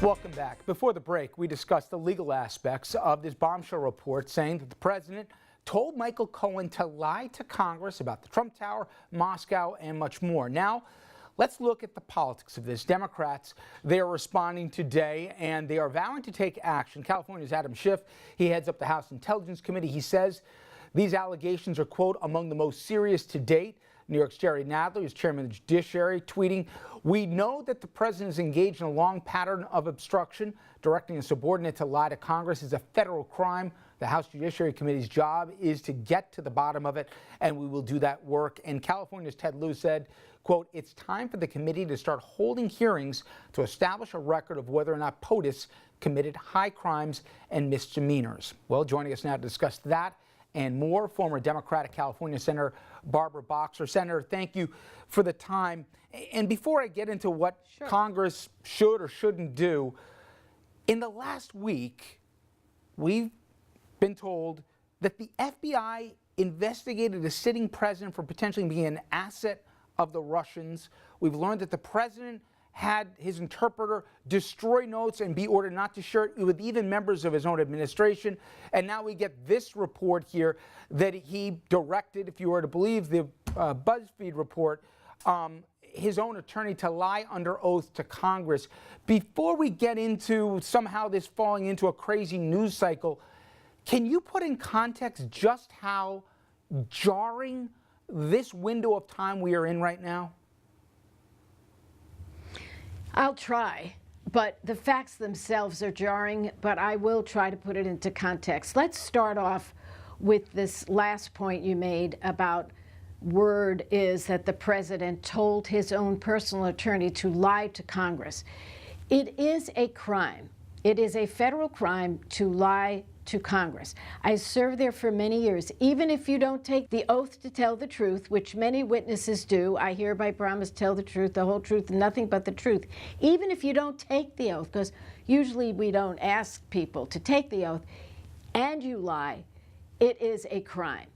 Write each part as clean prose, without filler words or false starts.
Welcome back. Before the break, we discussed the legal aspects of this bombshell report saying that the president told Michael Cohen to lie to Congress about the Trump Tower, Moscow, and much more. Now, let's look at the politics of this. Democrats, they are responding today, and they are vowing to take action. California's Adam Schiff, he heads up the House Intelligence Committee. He says these allegations are, quote, among the most serious to date. New York's Jerry Nadler, who's chairman of the Judiciary, tweeting, "We know that the president is engaged in a long pattern of obstruction. Directing a subordinate to lie to Congress is a federal crime. The House Judiciary Committee's job is to get to the bottom of it, and we will do that work." And California's Ted Lieu said, quote, "It's time for the committee to start holding hearings to establish a record of whether or not POTUS committed high crimes and misdemeanors." Well, joining us now to discuss that and more, former Democratic California Senator Barbara Boxer. Senator, thank you for the time. And before I get into what Congress should or shouldn't do, in the last week, we've been told that the FBI investigated a sitting president for potentially being an asset of the Russians. We've learned that the president had his interpreter destroy notes and be ordered not to share it with even members of his own administration. And now we get this report here that he directed, if you were to believe the Buzzfeed report, his own attorney to lie under oath to Congress. Before we get into somehow this falling into a crazy news cycle, can you put in context just how jarring this window of time we are in right now? I'll try, but the facts themselves are jarring, but I will try to put it into context. Let's start off with this last point you made about word is that the president told his own personal attorney to lie to Congress. It is a crime. It is a federal crime to lie to Congress. I served there for many years. Even if you don't take the oath to tell the truth, which many witnesses do, I hereby promise to tell the truth, the whole truth, and nothing but the truth. Even if you don't take the oath, because usually we don't ask people to take the oath, and you lie, it is a crime.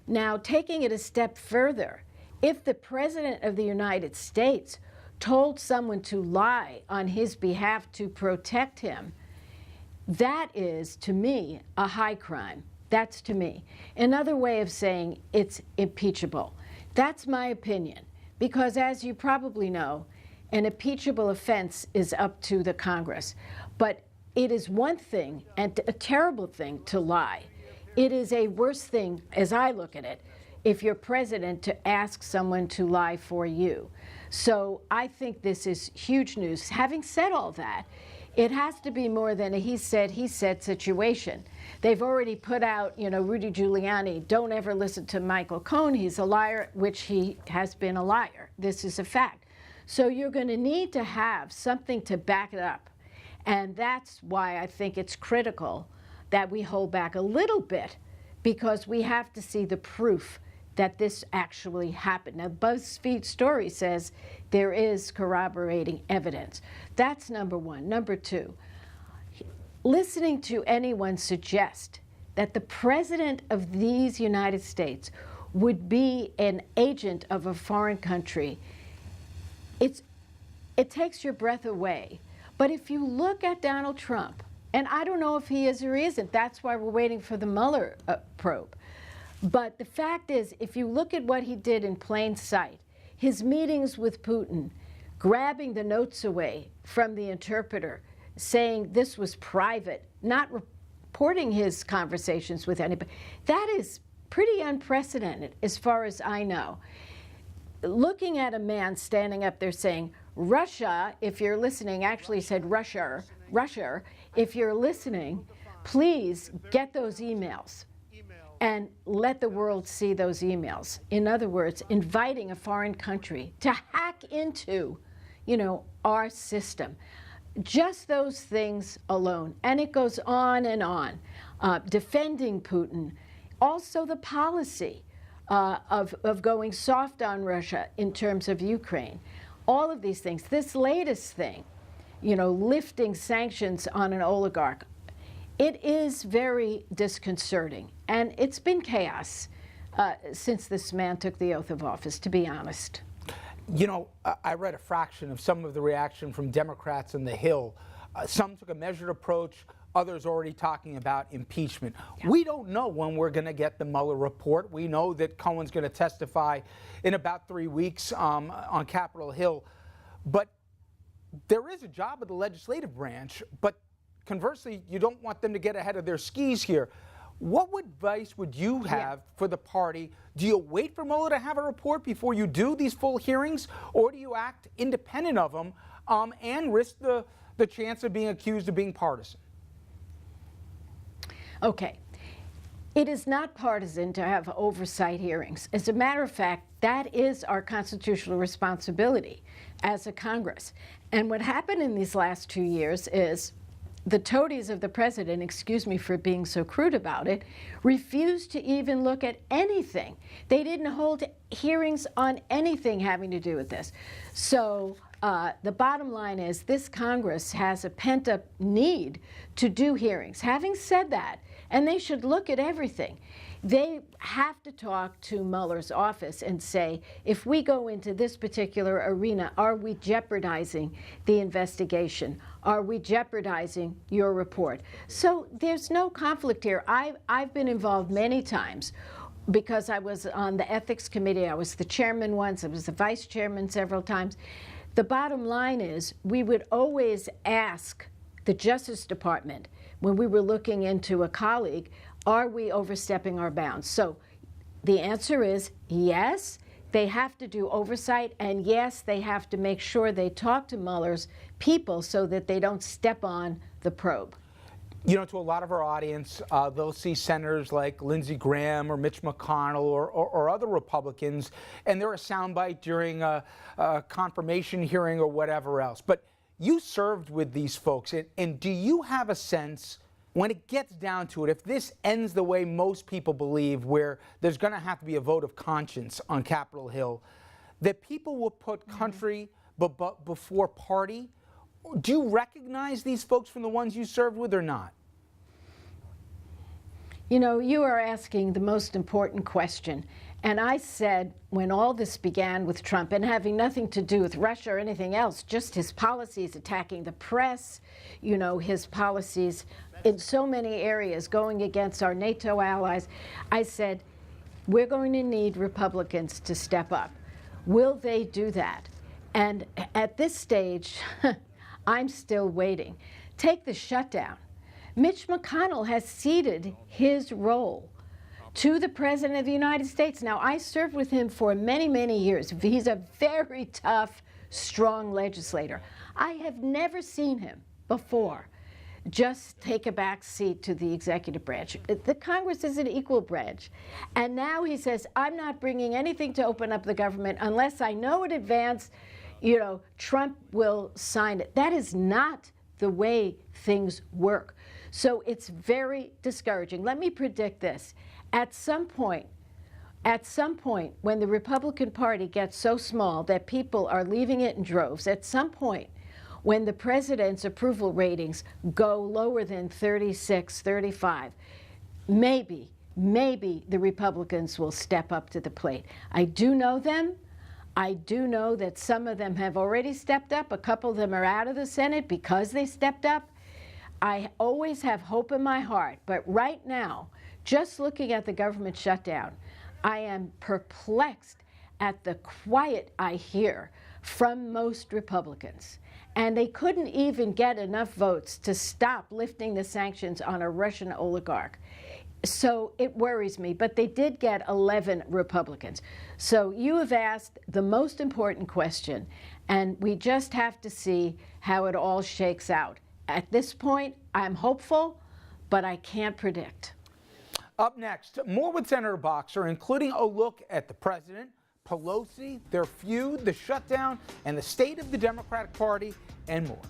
Now, taking it a step further, if the President of the United States told someone to lie on his behalf to protect him, that is, to me, a high crime. That's to me. Another way of saying it's impeachable. That's my opinion, because as you probably know, an impeachable offense is up to the Congress. But it is one thing, and a terrible thing, to lie. It is a worse thing, as I look at it, if you're president, to ask someone to lie for you. So I think this is huge news. Having said all that, it has to be more than a he said situation. They've already put out, Rudy Giuliani, don't ever listen to Michael Cohen, he's a liar, which he has been a liar. This is a fact. So you're going to need to have something to back it up. And that's why I think it's critical that we hold back a little bit, because we have to see the proof that this actually happened. Now, BuzzFeed story says there is corroborating evidence. That's number one. Number two, listening to anyone suggest that the president of these United States would be an agent of a foreign country, it takes your breath away. But if you look at Donald Trump, and I don't know if he is or isn't, that's why we're waiting for the Mueller probe. But the fact is, if you look at what he did in plain sight, his meetings with Putin, grabbing the notes away from the interpreter, saying this was private, not reporting his conversations with anybody, that is pretty unprecedented as far as I know. Looking at a man standing up there saying, Russia, if you're listening, actually said Russia, if you're listening, please get those emails and let the world see those emails. In other words, inviting a foreign country to hack into, our system. Just those things alone. And it goes on and on. Defending Putin. Also the policy of going soft on Russia in terms of Ukraine. All of these things. This latest thing, lifting sanctions on an oligarch. It is very disconcerting, and it's been chaos since this man took the oath of office, to be honest. I read a fraction of some of the reaction from Democrats on the Hill Some took a measured approach. Others already talking about impeachment. Yeah. We don't know when we're going to get the Mueller report. We know that Cohen's going to testify in about 3 weeks on Capitol Hill. But there is a job of the legislative branch. But conversely, you don't want them to get ahead of their skis here. What advice would you have for the party? Do you wait for Mueller to have a report before you do these full hearings? Or do you act independent of them and risk the chance of being accused of being partisan? Okay. It is not partisan to have oversight hearings. As a matter of fact, that is our constitutional responsibility as a Congress. And what happened in these last 2 years is the toadies of the president, excuse me for being so crude about it, refused to even look at anything. They didn't hold hearings on anything having to do with this. So the bottom line is this Congress has a pent-up need to do hearings. Having said that, and they should look at everything, they have to talk to Mueller's office and say, if we go into this particular arena, are we jeopardizing the investigation? Are we jeopardizing your report? So there's no conflict here. I've been involved many times because I was on the ethics committee. I was the chairman once. I was the vice chairman several times. The bottom line is we would always ask the Justice Department when we were looking into a colleague, are we overstepping our bounds? So the answer is yes, they have to do oversight, and yes, they have to make sure they talk to Mueller's people so that they don't step on the probe. You know, to a lot of our audience, they'll see senators like Lindsey Graham or Mitch McConnell or other Republicans, and they're a soundbite during a confirmation hearing or whatever else. But you served with these folks, and do you have a sense, when it gets down to it, if this ends the way most people believe, where there's going to have to be a vote of conscience on Capitol Hill, that people will put country before party? Do you recognize these folks from the ones you served with or not? You know, you are asking the most important question. And I said, when all this began with Trump, and having nothing to do with Russia or anything else, just his policies attacking the press, you know, his policies in so many areas going against our NATO allies, I said, we're going to need Republicans to step up. Will they do that? And at this stage, I'm still waiting. Take the shutdown. Mitch McConnell has ceded his role to the President of the United States. Now, I served with him for many, many years. He's a very tough, strong legislator. I have never seen him before just take a back seat to the executive branch. The Congress is an equal branch. And now he says, I'm not bringing anything to open up the government unless I know in advance, you know, Trump will sign it. That is not the way things work. So it's very discouraging. Let me predict this. At some point, when the Republican Party gets so small that people are leaving it in droves, at some point, when the president's approval ratings go lower than 36, 35, maybe the Republicans will step up to the plate. I do know them. I do know that some of them have already stepped up. A couple of them are out of the Senate because they stepped up. I always have hope in my heart, but right now, just looking at the government shutdown, I am perplexed at the quiet I hear from most Republicans. And they couldn't even get enough votes to stop lifting the sanctions on a Russian oligarch. So it worries me, but they did get 11 Republicans. So you have asked the most important question, and we just have to see how it all shakes out. At this point, I'm hopeful, but I can't predict. Up next, more with Senator Boxer, including a look at the president, Pelosi, their feud, the shutdown, and the state of the Democratic Party, and more.